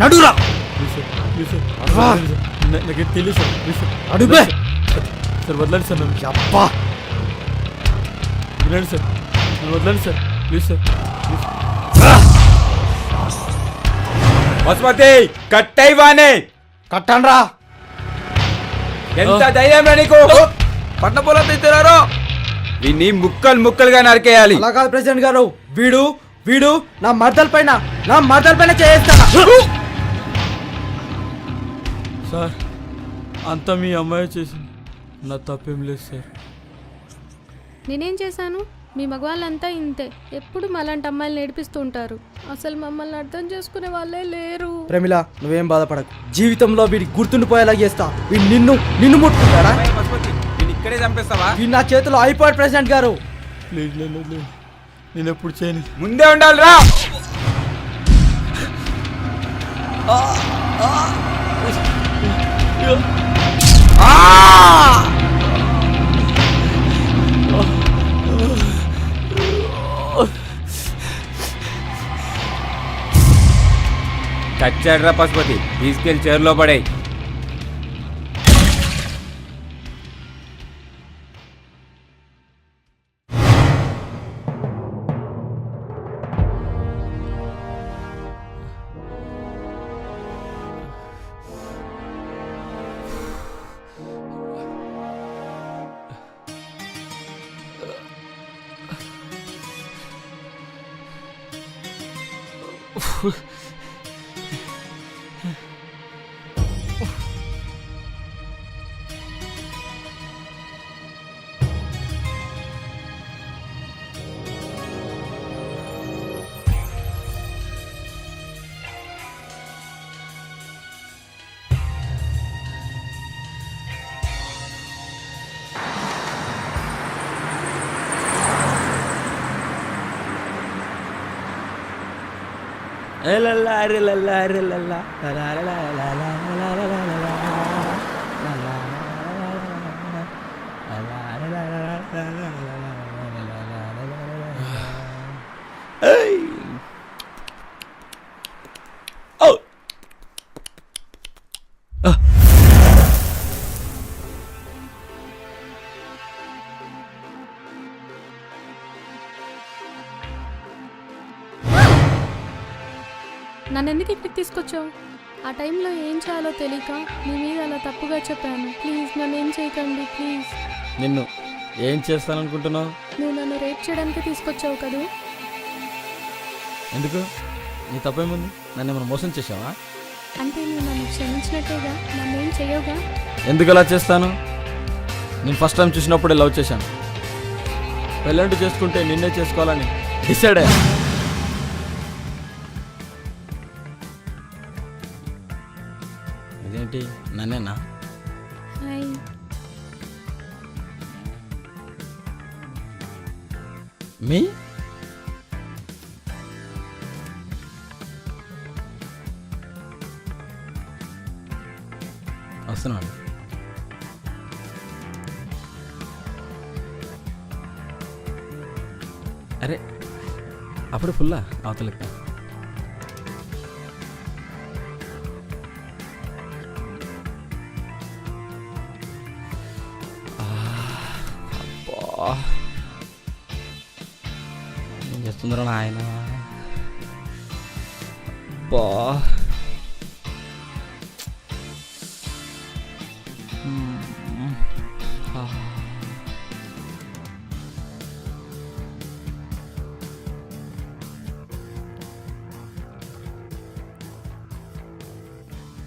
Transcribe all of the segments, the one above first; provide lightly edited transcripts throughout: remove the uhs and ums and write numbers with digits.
నడురా. నాకేం తెలియదు sir. Please sir అడుగు సార్, వదలండి సార్ నన్ను. అబ్బా వినండి సార్, నన్ను వదలండి sir. Please sir, please. Pashupati కట్టైవానే కట్టండ్రా. ఎంత ధైర్యం రా నీకు? పట్న పొలం తెచ్చారో వీన్ని ముక్కలు ముక్కలుగా నరికేయాలి. అలా కాదు ప్రెసిడెంట్ గారు, వీడు వీడు నా మర్దల పైన చేస్తాను. సార్ అంతా మీ అమ్మాయి చేసింది, నా తప్పేం లేదు సార్. నేనేం చేశాను? మీ మగవాళ్ళంతా ఇంతే, ఎప్పుడు మలాంటి అమ్మాయిలు నేర్పిస్తూ ఉంటారు. అసలు మమ్మల్ని అర్థం చేసుకునే వాళ్ళే లేరు. ప్రమిళ నువ్వేం బాధపడకు, జీవితంలో వీడికి గుర్తుండిపోయేలా చేస్తా. వీడు నిన్ను ముట్టుకుంటాడా? పశుపతి వీన్ని ఇక్కడే చంపేస్తావా? వీడు నా చేతిలో అయిపోయాడు ప్రెసిడెంట్ గారు. లేదు లేదు లేదు, నేను ఎప్పుడు చేయను. ముందే ఉండాలిరా. చచ్చాడ్రా పశుపతి, తీసుకెళ్లి చైర్లో పడేయి. నన్ను ఎందుకు ఇక్కడికి తీసుకొచ్చావు? ఆ టైంలో ఏం చేయాలో తెలియక నీ మీద అలా తప్పుగా చెప్పాను. ప్లీజ్ నన్ను ఏం చేయకండి, ప్లీజ్. నిన్ను ఏం చేస్తాననుకుంటున్నావు? నువ్వు నన్ను రేప్ చేయడానికి తీసుకొచ్చావు కదా. ఎందుకు? నీ తప్పేముంది? నన్ను ఏమైనా మోసం చేసావా? అంటే నువ్వు నన్ను క్షమించినట్టేగా, నన్ను ఏం చెయ్యవుగా. ఎందుకు అలా చేస్తాను? నేను ఫస్ట్ టైం చూసినప్పుడే లవ్ చేశాను. పెళ్ళంటూ చేసుకుంటే నిన్నే చేసుకోవాలని డిసైడ్ అయ్యా. ఇదేంటి నన్నేనా? హాయ్. మీ వస్తున్నాడు. అరే అప్పుడు ఫుల్లా అవతలెక్క. ఏం చేస్తుందిరా నాయన? బా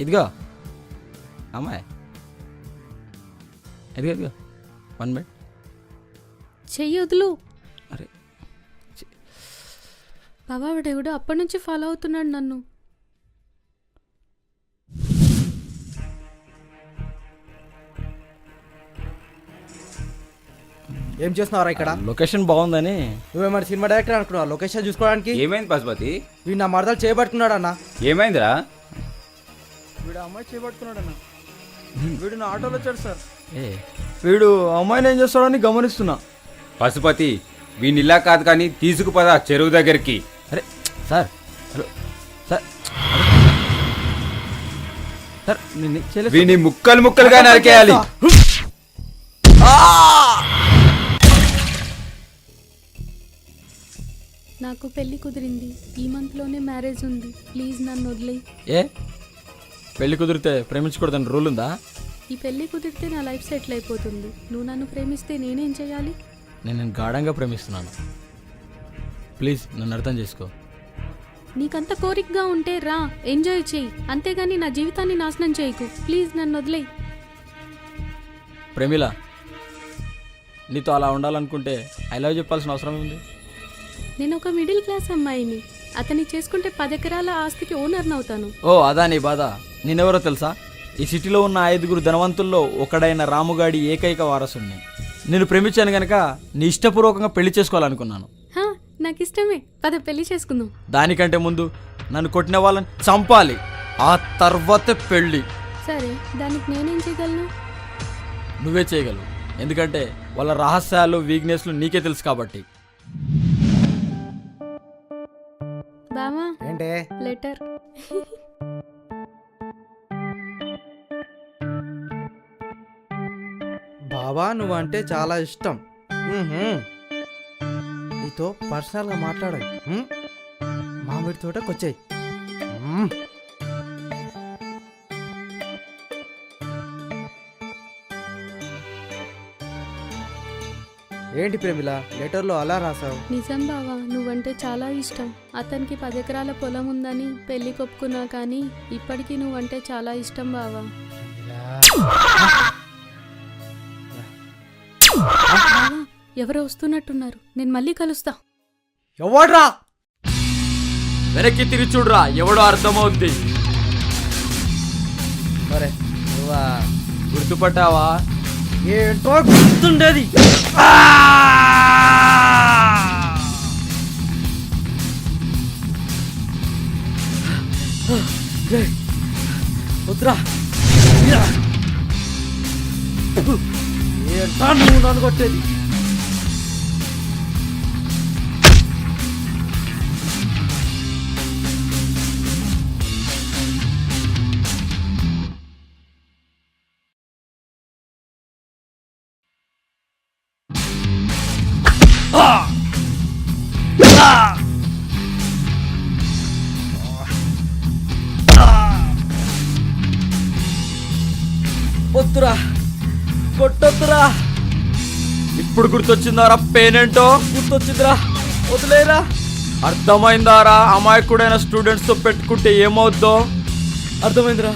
ఇదిగో అమ్మాయి, ఇదిగో 1 మినిట్. చెయ్యి వదులు. అరే బాబా వాడెవడో అప్పటి నుంచి ఫాలో అవుతున్నాడు నన్ను. ఏం చేస్తున్నారా ఇక్కడ? లొకేషన్ బాగుందని. నువ్వేమన్నా సినిమా డైరెక్టర్ అనుకున్నావు లొకేషన్ చూసుకోవడానికి? ఏమైంది పశుపతి? వీడు నా మరదలు చేయబట్టుకున్నాడు అన్న. ఏమైందిరా? వీడు అమ్మాయి చేయబట్టుకున్నాడు అన్న. వీడు నా ఆటోలో వచ్చాడు సార్. వీడు అమ్మాయిని ఏం చేస్తాడని గమనిస్తున్నా. పశుపతి వీని ఇలా కాదు కానీ తీసుకుపదా చెరువు దగ్గరికి. అరే సార్, హలో సార్, సార్ నేను చేయలేదు. వీని ముక్కలు ముక్కలుగా నరికేయాలి. నాకు పెళ్లి కుదిరింది. ఈ మంత్లోనే మ్యారేజ్ ఉంది. ప్లీజ్ నన్ను వదిలేయి. ఏ పెళ్లి కుదిరితే ప్రేమించకూడదని రూల్ ఉందా? ఈ పెళ్లి కుదిరితే నా లైఫ్ సెటిల్ అయిపోతుంది. నువ్వు నన్ను ప్రేమిస్తే నేనేం చేయాలి? నేను గాఢంగా ప్రేమిస్తున్నాను. ప్లీజ్ నన్ను అర్థం చేసుకో. నీకంత కోరికగా ఉంటే రా, ఎంజాయ్ చేయి. అంతేగాని నా జీవితాన్ని నాశనం చేయకు. ప్లీజ్ నన్ను వదిలేయి. ప్రేమిల, నీతో అలా ఉండాలనుకుంటే ఐ లవ్ చెప్పాల్సిన అవసరం ఉంది. నేను ఒక మిడిల్ క్లాస్ అమ్మాయిని. అతన్ని చేసుకుంటే 10 ఎకరాల ఆస్తికి ఓనర్ని అవుతాను. ఓ అదా నీ బాధ. నేనెవరో తెలుసా? ఈ సిటీలో ఉన్న 5 ధనవంతుల్లో ఒకడైన రాముగాడి ఏకైక వారసుని. నేను ప్రేమించాను గనక నీ ఇష్టపూర్వకంగా పెళ్లి చేసుకోవాలనుకున్నాను. హా, నాకు ఇష్టమే. పద పెళ్లి చేసుకుందాం. దానికంటే ముందు నన్ను కొట్టిన వాళ్ళని చంపాలి. ఆ తర్వాత పెళ్ళి. సరే, దానికి నేనేం చేయగలను? నువ్వే చేయగలవు. ఎందుకంటే వాళ్ళ రహస్యాలు వీక్నెస్లు నీకే తెలుసు కాబట్టి. బావా, ఏంటే లెటర్. బావా నువ్వంటే చాలా ఇష్టం. నీతో పర్సనల్గా మాట్లాడాలి. మామిడి తోటకు వచ్చాయి. ఏంటి ప్రేమిల లెటర్లో అలా రాసావు? నిజం బావా, నువ్వంటే చాలా ఇష్టం. అతనికి 10 ఎకరాల పొలం ఉందని పెళ్లి కొప్పుకున్నా కానీ ఇప్పటికీ నువ్వంటే చాలా ఇష్టం బావా. బావా, ఎవరో వస్తున్నట్టున్నారు. నేను మళ్ళీ కలుస్తా. ఎవడ్రా? వెనక్కి తిరిగి చూడరా, ఎవడో అర్థమవుద్ది. మరే నువ్వా? గుర్తుపట్టావా? ఏంటో గుర్తుండేది. వద్దురా. ఏంటా నువ్వు నన్ను కొట్టేది? వద్దురా, కొట్టొద్దురా. ఇప్పుడు గుర్తొచ్చిందారా పేనేంటో? గుర్తొచ్చిందిరా, వదిలేరా. అర్థమైందారా అమాయకుడైన స్టూడెంట్స్ తో పెట్టుకుంటే ఏమవుద్దో? అర్థమైందిరా.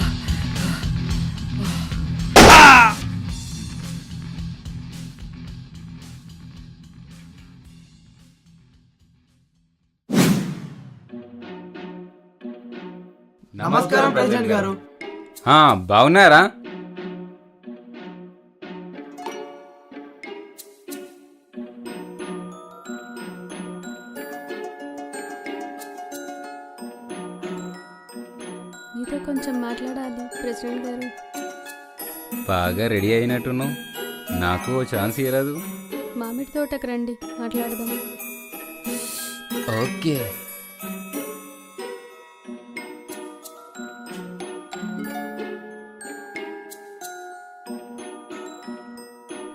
నమస్కారం ప్రెసిడెంట్ గారు. బాగున్నారా? మీతో కొంచెం మాట్లాడాలి ప్రెసిడెంట్ గారు. బాగా రెడీ అయినట్టున్నావు. నాకు ఓ ఛాన్స్ ఇవ్వలేదు? మామిడి తోటకు రండి, మాట్లాడదాం. ఓకే.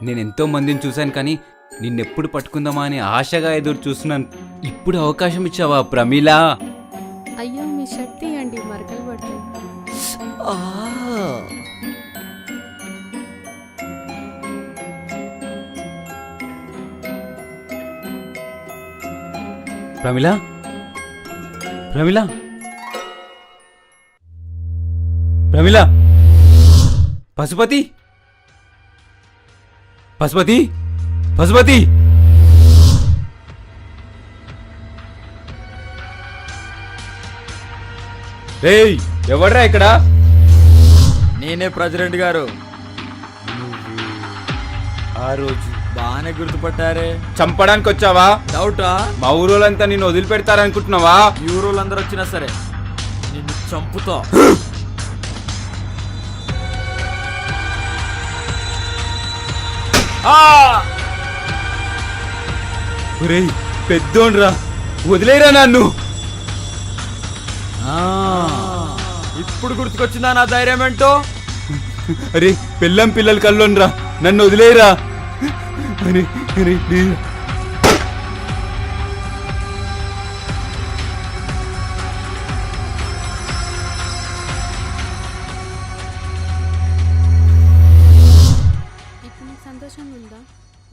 నేను ఎంతో మందిని చూశాను కానీ నిన్నెప్పుడు పట్టుకుందామా అని ఆశగా ఎదురు చూస్తున్నాను. ఇప్పుడు అవకాశం ఇచ్చావా ప్రమీల? అయ్యో, మీ షర్ట్ తీయండి, మరకలు పడతాయి. ప్రమీల, ప్రమీల, ప్రమీల, పశుపతి, పశుపతి, పశుపతి. రేయ్, ఎవడ్రా ఇక్కడ? నేనే ప్రెసిడెంట్ గారు. ఆ రోజు బాగానే గుర్తుపట్టారే. చంపడానికి వచ్చావా? డౌటా? మా ఊరోళ్ళంతా నిన్ను వదిలిపెడతారనుకుంటున్నావా? యూరోలందరూ వచ్చినా సరే నిన్ను చంపుతా. ఒరేయ్, పెద్దోండ్రా, వదిలేరా నన్ను. ఇప్పుడు గుర్తుకొచ్చిందా నా ధైర్యం ఏంటో? అరే పిల్లం పిల్లలు కల్లోనరా, నన్ను వదిలేయరా. అరే అరే ప్లీజ్. ఇప్పుడు నీకు సంతోషంగా ఉందా?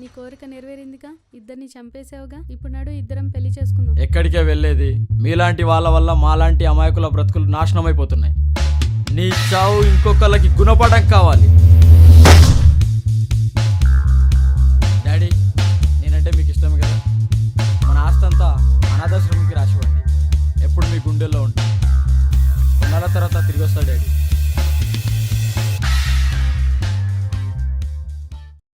నీ కోరిక నెరవేరిందిగా, ఇద్దరిని చంపేసావుగా. ఇప్పుడు నాడు ఇద్దరం పెళ్లి చేసుకుందాం. ఎక్కడికే వెళ్ళేది? మీలాంటి వాళ్ళ వల్ల మాలాంటి అమాయకుల బ్రతుకులు నాశనం అయిపోతున్నాయి. నీ చావు ఇంకొకళ్ళకి గుణపడం కావాలి.